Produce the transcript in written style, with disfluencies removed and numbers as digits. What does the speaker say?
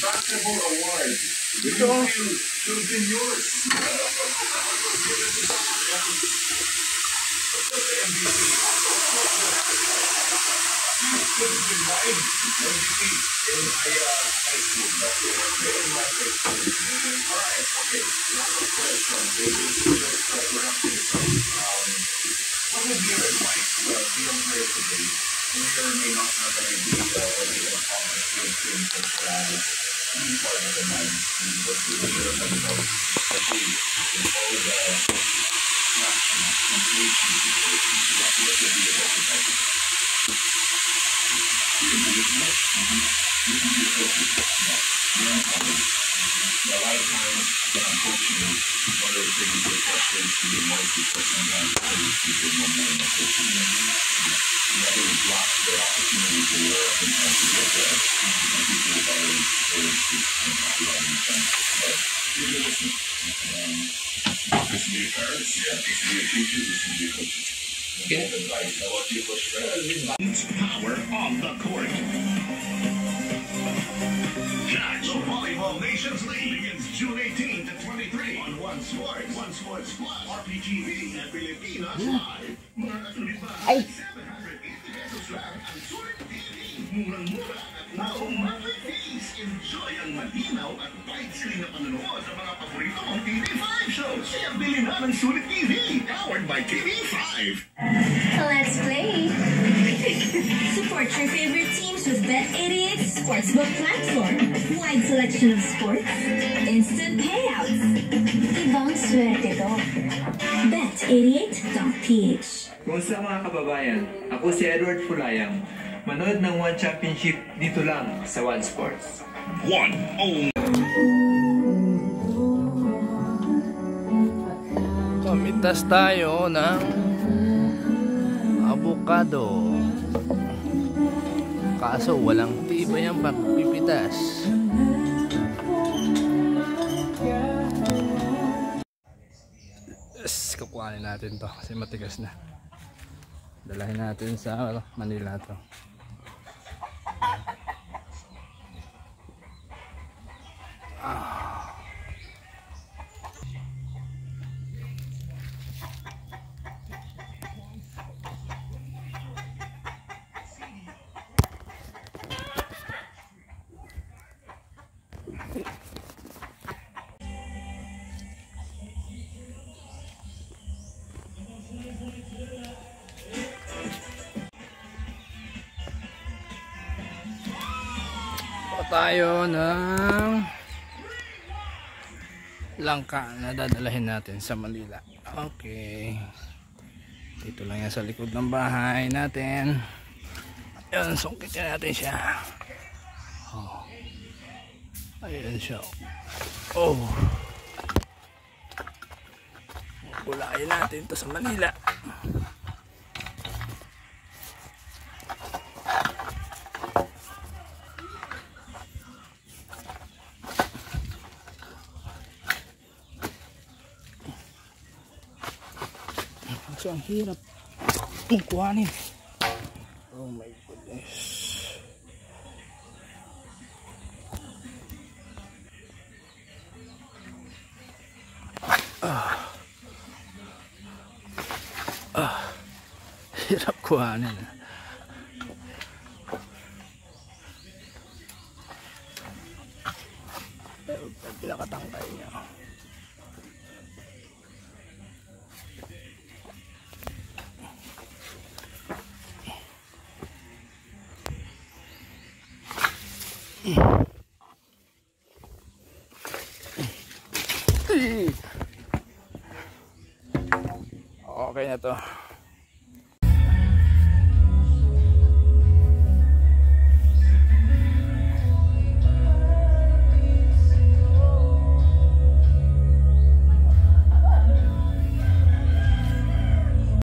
Basketball Award. This should have been yours. Could have been my MVP in my high school. In my high school. All right, okay. Last question. What would be your advice to young players today who may or may not have an idea what they're going to accomplish with things such as being part of the mind, but to ensure themselves that they in all the actions and creations what would be about the type of a lot of times when I'm coaching, one of the things that frustrates me the most is that sometimes people know more than coaching. You never block their opportunity to work and to get there. And people are always but if you listen, listen to your parents, listen to your teachers, listen to your coaches. Advice. I want you to push power on the court. The Volleyball Nations League begins June 18 to 23 on One Sports, One Sports Plus, RPTV, and Pilipinas Live. Ay! 780 pesos lang ang Sulit TV. Murang-mura at no-monthly fees. Enjoy ang malinaw at widescreen na panonood sa mga paborito mong TV5 shows. Kaya bilhin na ng Sulit TV, powered by TV5. Let's play! Support your favorite teams with Bet88 Sportsbook platform. Wide selection of sports, instant payouts. Ibang swerte to. Bet88.ph. Kumusta mga kababayan? Ako si Edward Fulayang. Manood ng One Championship dito lang sa One Sports. One. Pamitas tayo ng avocado. Kaso walang tibay ang pagpipitas. Yes, kukuhanin natin to kasi matigas na. Dalahin natin sa Manila to. Tayo ng langka na dadalahin natin sa Manila. Okay, dito lang yan sa likod ng bahay natin. Ayan, sungkitin natin siya. Oh. Ayan siya. Oh, bulayin natin ito sa Manila. So ang hirap itong kuhanin. Oh my goodness. Hirap kuhanin. Pinakatangkay niya. Okay na to.